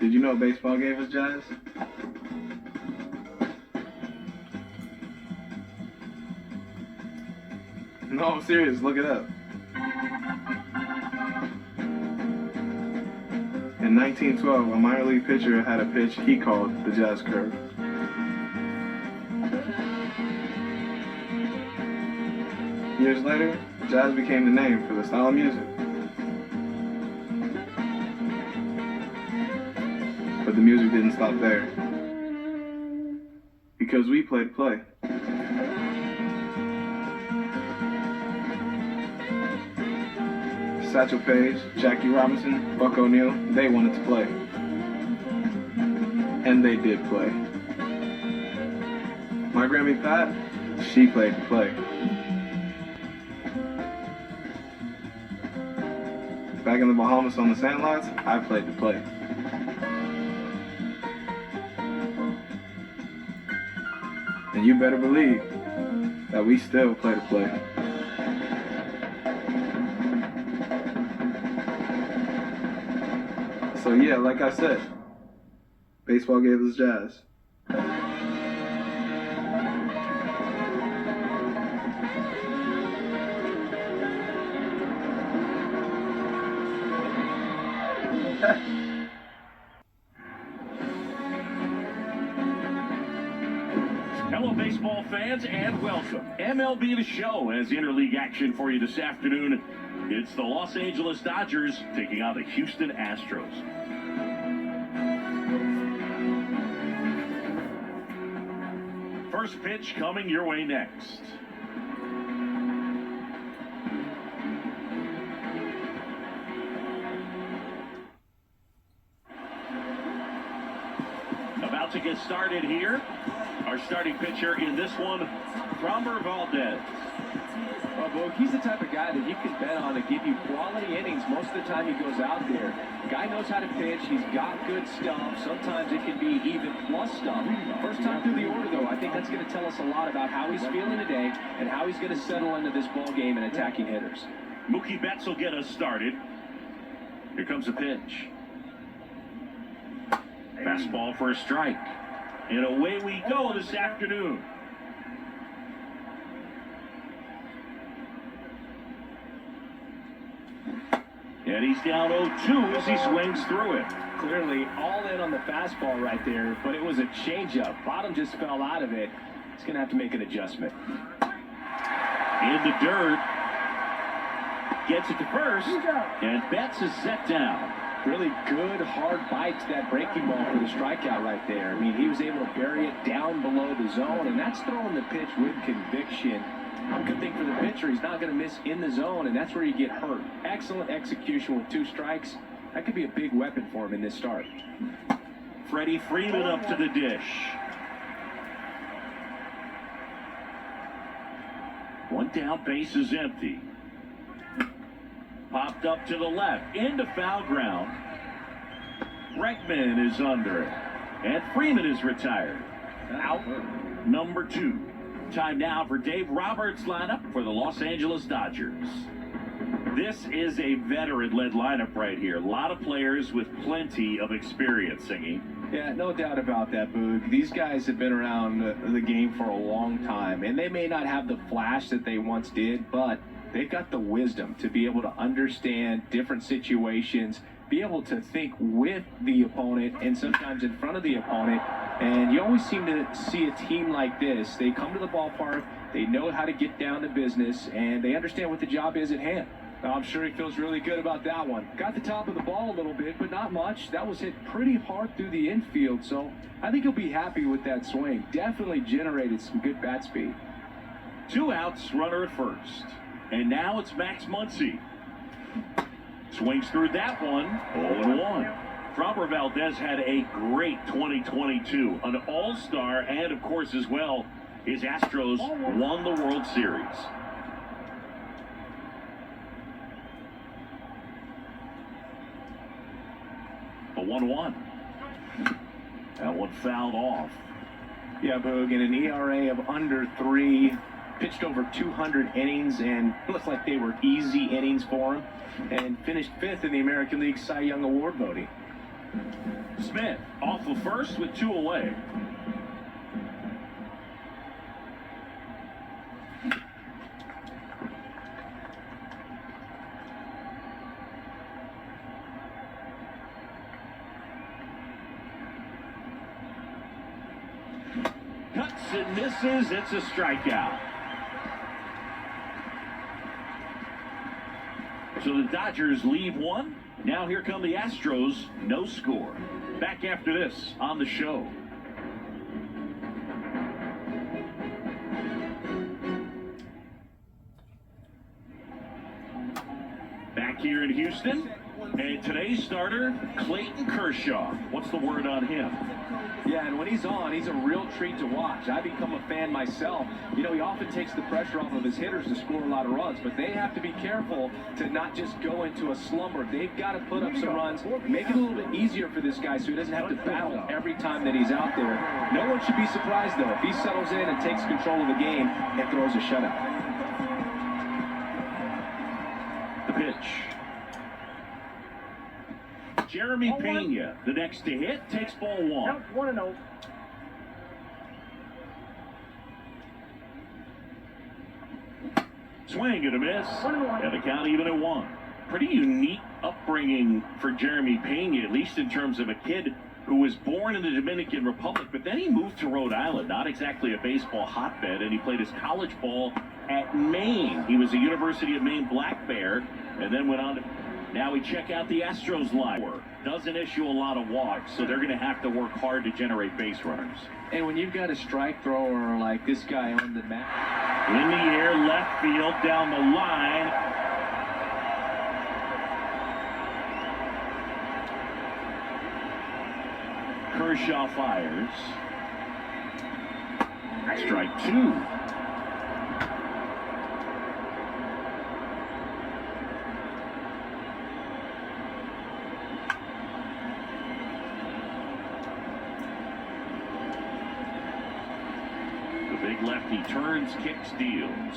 Did you know baseball gave us jazz? No, I'm serious. Look it up. In 1912, a minor league pitcher had a pitch he called the jazz curve. Years later, jazz became the name for the style of music. But the music didn't stop there. Because we played play. Satchel Paige, Jackie Robinson, Buck O'Neil, they wanted to play. And they did play. My Grammy Pat, she played to play. Back in the Bahamas on the sandlots, I played to play. And you better believe that we still play to play. So yeah, like I said, baseball gave us jazz. Hello, baseball fans, and welcome. MLB The Show has interleague action for you this afternoon. It's the Los Angeles Dodgers taking on the Houston Astros. First pitch coming your way next. About to get started here. Our starting pitcher in this one, Framber Valdez. Well, Boog, he's the type of guy that you can bet on to give you quality innings most of the time he goes out there. Guy knows how to pitch. He's got good stuff. Sometimes it can be even plus stuff. First time through the order, though, I think that's going to tell us a lot about how he's feeling today and how he's going to settle into this ball game and attacking hitters. Mookie Betts will get us started. Here comes a pitch. Fastball for a strike. And away we go this afternoon. And he's down 0-2 as he swings through it. Clearly all in on the fastball right there, but it was a changeup. Bottom just fell out of it. He's going to have to make an adjustment. In the dirt. Gets it to first. And Betts is set down. Really good, hard bite to that breaking ball for the strikeout right there. I mean, he was able to bury it down below the zone, and that's throwing the pitch with conviction. Good thing for the pitcher, he's not going to miss in the zone, and that's where you get hurt. Excellent execution with 2 strikes. That could be a big weapon for him in this start. Freddie Freeman up to the dish. One down, base is empty. Popped up to the left, into foul ground. Bregman is under it. And Freeman is retired. Out number 2. Time now for Dave Roberts' lineup for the Los Angeles Dodgers. This is a veteran-led lineup right here. A lot of players with plenty of experience, Singy. Yeah, no doubt about that, Boog. These guys have been around the game for a long time, and they may not have the flash that they once did, but they've got the wisdom to be able to understand different situations, be able to think with the opponent and sometimes in front of the opponent. And you always seem to see a team like this. They come to the ballpark, they know how to get down to business, and they understand what the job is at hand. I'm sure he feels really good about that one. Got the top of the ball a little bit, but not much. That was hit pretty hard through the infield, so I think he'll be happy with that swing. Definitely generated some good bat speed. 2 outs, runner at first. And now it's Max Muncy. Swings through that one, 0-1. Framber Valdez had a great 2022, an all-star, and of course as well, his Astros won the World Series. A 1-1. That one fouled off. Yeah, Boog, in an ERA of under 3, pitched over 200 innings, and looked like they were easy innings for him, and finished 5th in the American League Cy Young Award voting. Smith off of first with 2 away. Cuts and misses. It's a strikeout. So the Dodgers leave 1. Now here come the Astros. No score. Back after this on the show. Back here in Houston. And today's starter, Clayton Kershaw. What's the word on him? Yeah, and when he's on, he's a real treat to watch. I become a fan myself. You know, he often takes the pressure off of his hitters to score a lot of runs, but they have to be careful to not just go into a slumber. They've got to put up some runs, make it a little bit easier for this guy so he doesn't have to battle every time that he's out there. No one should be surprised, though, if he settles in and takes control of the game and throws a shutout. The pitch. Jeremy Pena, the next to hit, takes ball 1. 1-0. Swing and a miss, and the count even at 1. Pretty unique upbringing for Jeremy Pena, at least in terms of a kid who was born in the Dominican Republic, but then he moved to Rhode Island, not exactly a baseball hotbed, and he played his college ball at Maine. He was a University of Maine Black Bear, and then went on to... Now we check out the Astros line. Doesn't issue a lot of walks, so they're going to have to work hard to generate base runners. And when you've got a strike thrower like this guy on the mat. In the air, left field, down the line. Kershaw fires. Strike 2. Big lefty turns, kicks, deals.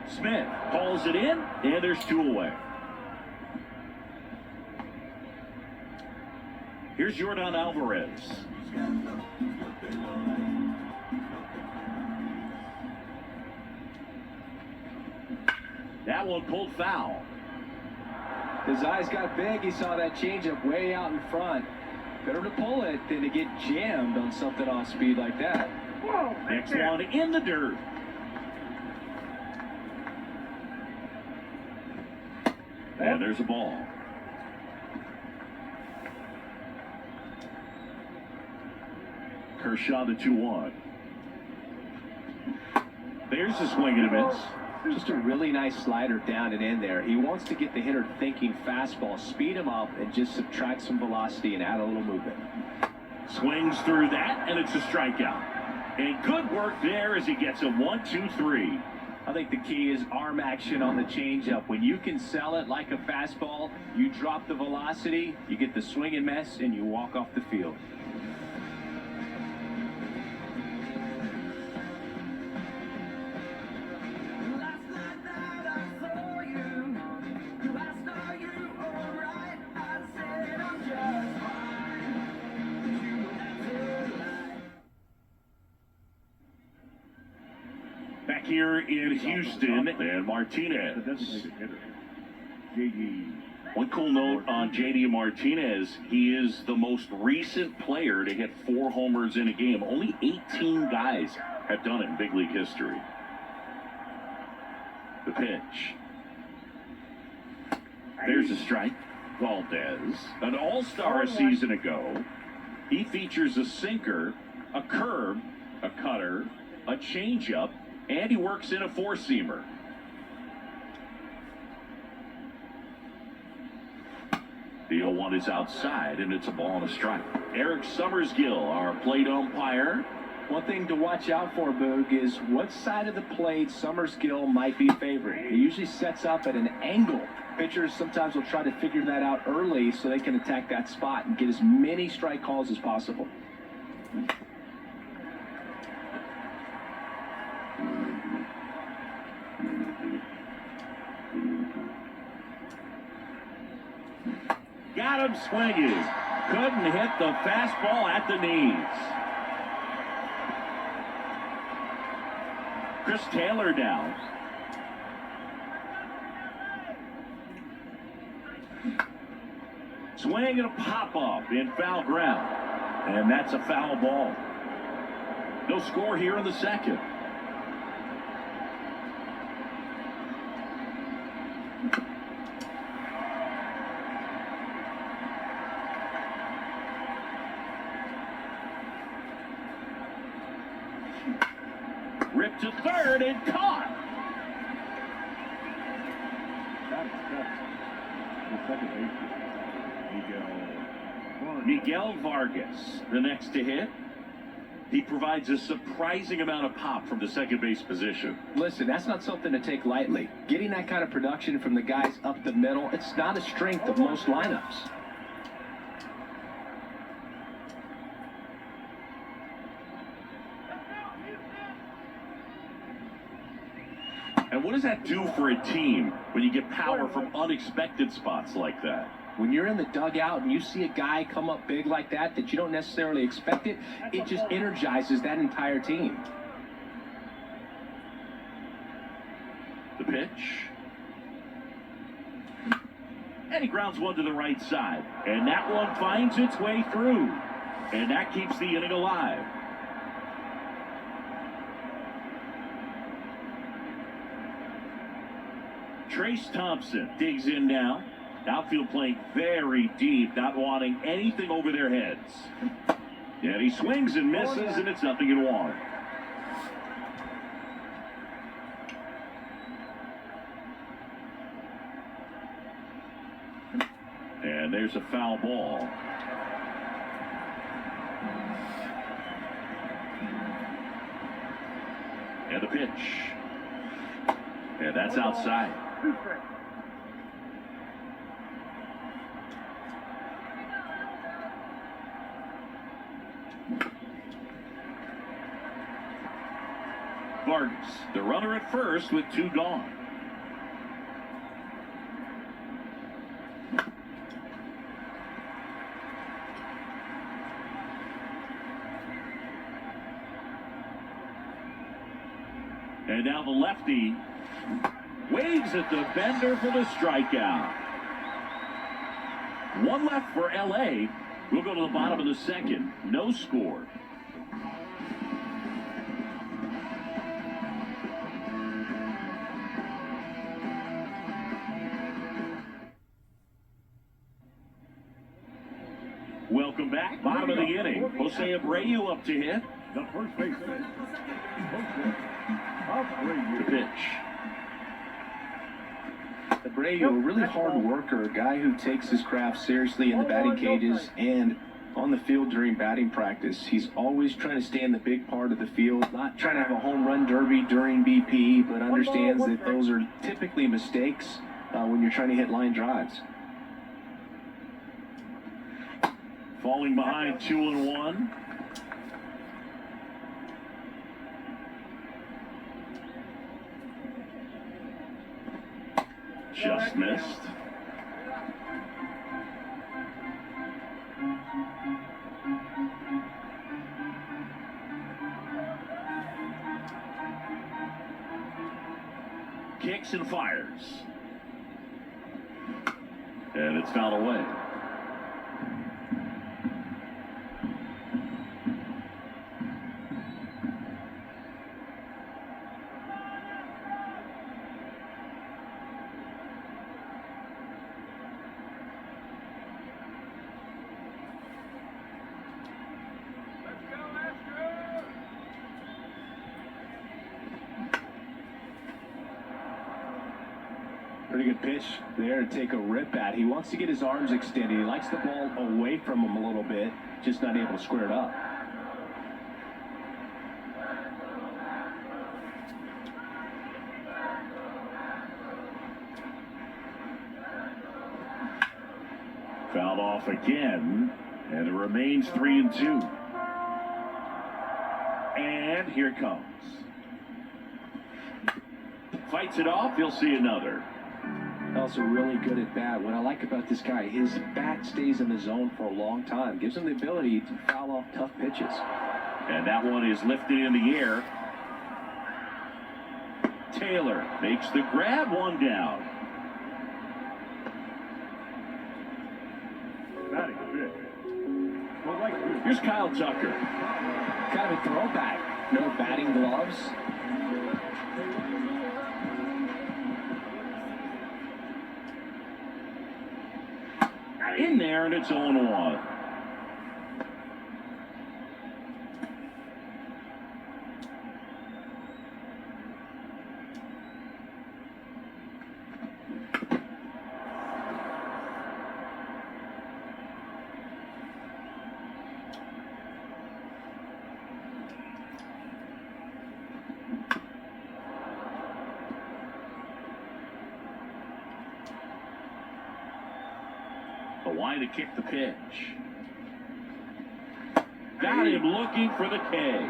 Smith hauls it in, and there's 2 away. Here's Jordan Alvarez. That one pulled foul. His eyes got big. He saw that changeup way out in front. Better to pull it than to get jammed on something off speed like that. Whoa, Next one in the dirt. And there's a ball. Kershaw the 2-1. There's a swing and a miss. Just a really nice slider down and in there. He wants to get the hitter thinking fastball, speed him up, and just subtract some velocity and add a little movement. Swings through that, and it's a strikeout. And good work there as he gets a 1-2-3. I think the key is arm action on the changeup. When you can sell it like a fastball, you drop the velocity, you get the swing and miss, and you walk off the field. Back here in Houston, and Martinez. One cool note on J.D. Martinez, he is the most recent player to hit 4 homers in a game. Only 18 guys have done it in big league history. The pitch. There's a strike. Valdez, an all-star a season ago. He features a sinker, a curve, a cutter, a changeup, and he works in a 4-seamer. The 0-1 is outside, and it's a ball and a strike. Eric Summersgill, our plate umpire. One thing to watch out for, Boog, is what side of the plate Summersgill might be favoring. He usually sets up at an angle. Pitchers sometimes will try to figure that out early so they can attack that spot and get as many strike calls as possible. Got him swinging. Couldn't hit the fastball at the knees. Chris Taylor down. Swing and a pop-up in foul ground. And that's a foul ball. No score here in the second. Ripped to third and caught. Miguel Vargas, the next to hit. He provides a surprising amount of pop from the second base position. Listen, that's not something to take lightly. Getting that kind of production from the guys up the middle, it's not a strength of most lineups. And what does that do for a team when you get power from unexpected spots like that? When you're in the dugout and you see a guy come up big like that you don't necessarily expect it, it just energizes that entire team. The pitch. And he grounds one to the right side. And that one finds its way through. And that keeps the inning alive. Trace Thompson digs in now. Outfield playing very deep, not wanting anything over their heads. And he swings and misses, and it's 0-1. And there's a foul ball. And the pitch. And that's outside. Vargas, the runner at first with 2 gone. And now the lefty waves at the bender for the strikeout. 1 left for LA. We'll go to the bottom of the second. No score. Welcome back. Bottom of the inning. Jose Abreu up to hit. The first baseman, The pitch. Abreu, a really hard worker, a guy who takes his craft seriously in the batting cages and on the field during batting practice. He's always trying to stay in the big part of the field, not trying to have a home run derby during BP, but understands that those are typically mistakes when you're trying to hit line drives. Falling behind 2-1. Just missed. Kicks and fires. And it's fouled away. Pretty good pitch there to take a rip at. He wants to get his arms extended. He likes the ball away from him a little bit, just not able to square it up. Fouled off again, and it remains 3-2. And here it comes. Fights it off, he'll see another. Also really good at bat. What I like about this guy, his bat stays in the zone for a long time. Gives him the ability to foul off tough pitches. And that one is lifted in the air. Taylor makes the grab, one down. Here's Kyle Tucker. Kind of a throwback. No batting gloves. In there, and it's 0-1. Why to kick the pitch? Got him looking for the K.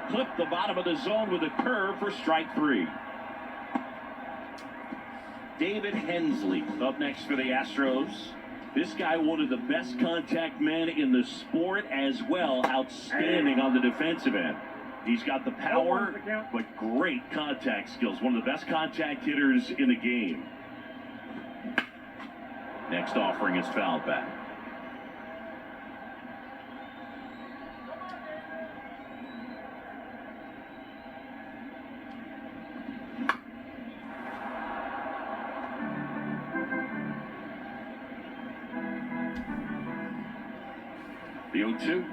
Clipped the bottom of the zone with a curve for strike 3. David Hensley up next for the Astros. This guy, one of the best contact men in the sport as well. Outstanding on the defensive end. He's got the power, but great contact skills. One of the best contact hitters in the game. Next offering is fouled back. The 0-2.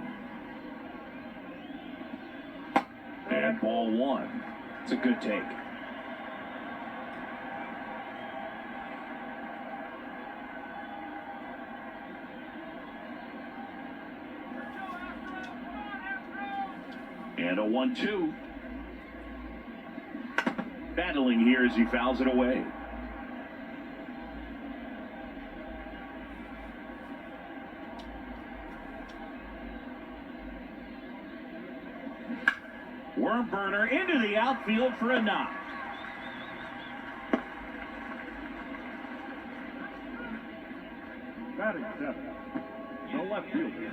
And ball 1. It's a good take. And a 1-2. Battling here as he fouls it away. Worm burner into the outfield for a knock. Batting 7. The left fielder.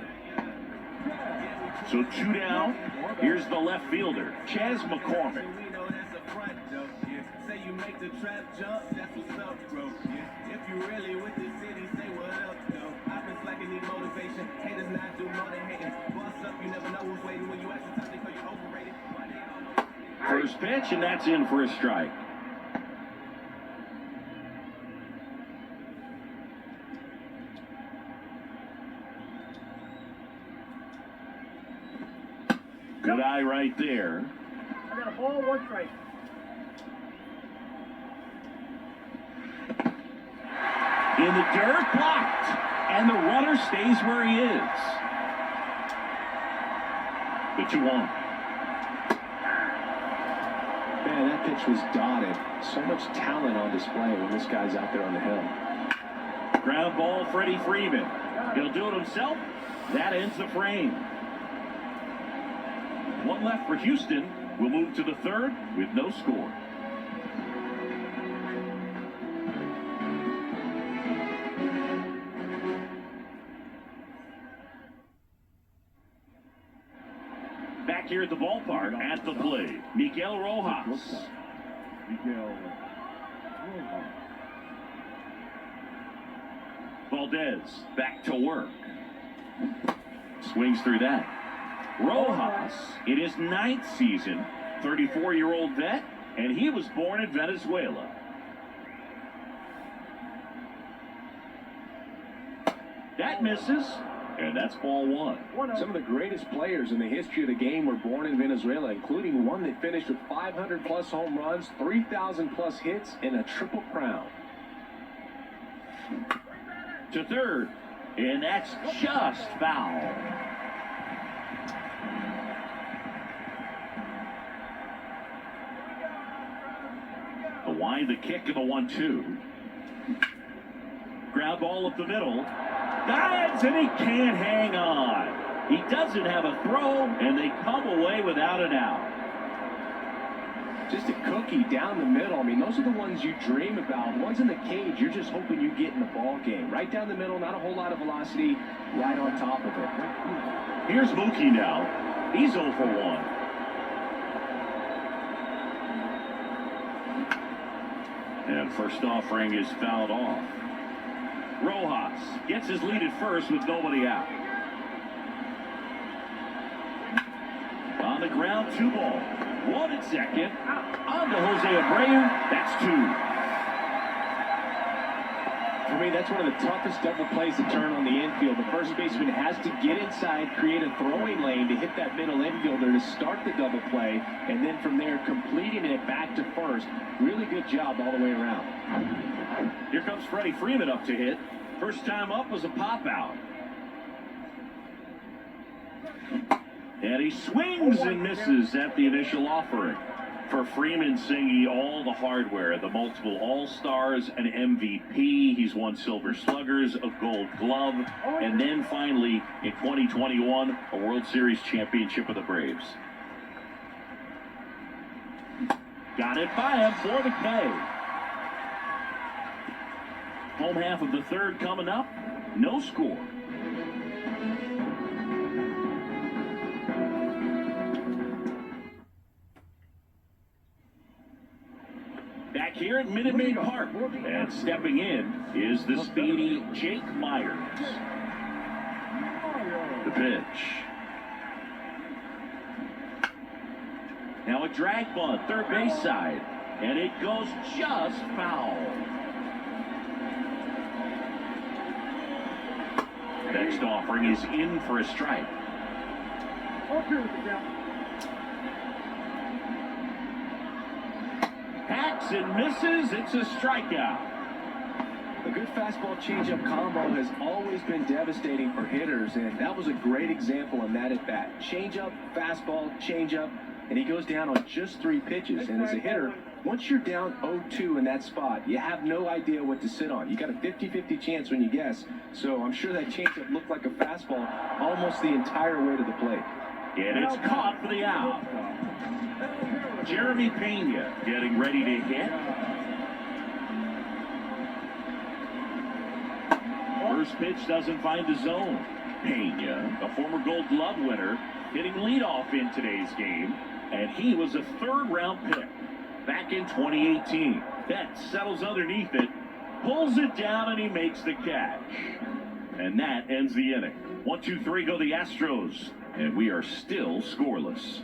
So 2 down. Here's the left fielder, Chaz McCormick. Say you make the trap jump, that's what's up, bro. If you really with the city, say what up, though. I've been slacking, need motivation. Haters not do more than hating. Boss up, you never know who's waiting. When you actually talk, they call you overrated. First pitch, and that's in for a strike. Good eye right there. I got a ball, 1 strike. In the dirt, blocked. And the runner stays where he is. The 2-1. Man, that pitch was dotted. So much talent on display when this guy's out there on the hill. Ground ball, Freddie Freeman. He'll do it himself. That ends the frame. 1 left for Houston. We'll move to the 3rd with no score. Back here at the ballpark, at the plate, Miguel Rojas. Valdez back to work. Swings through that. Rojas in his 9th season, 34-year-old vet, and he was born in Venezuela. That misses, and that's ball 1. Some of the greatest players in the history of the game were born in Venezuela, including one that finished with 500-plus home runs, 3,000-plus hits, and a triple crown. To 3rd, and that's just foul. The wind, the kick, and the 1-2. Ground ball up the middle. Dives, and he can't hang on. He doesn't have a throw, and they come away without an out. Just a cookie down the middle. I mean, those are the ones you dream about. Ones in the cage, you're just hoping you get in the ball game. Right down the middle, not a whole lot of velocity, right on top of it. Here's Mookie now. He's 0 for 1. And first offering is fouled off. Rojas gets his lead at first with nobody out. On the ground, 2 ball. 1 at second. On to Jose Abreu. That's 2. For me, that's one of the toughest double plays to turn on the infield. The first baseman has to get inside, create a throwing lane to hit that middle infielder to start the double play, and then from there, completing it back to first. Really good job all the way around. Here comes Freddie Freeman up to hit. First time up was a pop out. And he swings and misses at the initial offering. For Freeman, singing all the hardware, the multiple All-Stars, an MVP. He's won Silver Sluggers, a Gold Glove, and then finally, in 2021, a World Series championship with the Braves. Got it by him for the K. Home half of the third coming up. No score. Back here at Minute Maid Park, and stepping in is the speedy Jake Myers. The pitch. Now a drag bunt, third base side, and it goes just foul. Next offering is in for a strike. Hacks and misses. It's a strikeout. A good fastball changeup combo has always been devastating for hitters, and that was a great example in that at bat. Changeup, fastball, changeup, and he goes down on just 3 pitches. And as a hitter, once you're down 0-2 in that spot, you have no idea what to sit on. You got a 50-50 chance when you guess. So I'm sure that changeup looked like a fastball almost the entire way to the plate. And it's caught for the out. Jeremy Pena getting ready to hit. First pitch doesn't find the zone. Pena, a former Gold Glove winner, hitting leadoff in today's game, and he was a third-round pick back in 2018. That settles underneath it, pulls it down, and he makes the catch. And that ends the inning. 1-2-3 go the Astros, and we are still scoreless.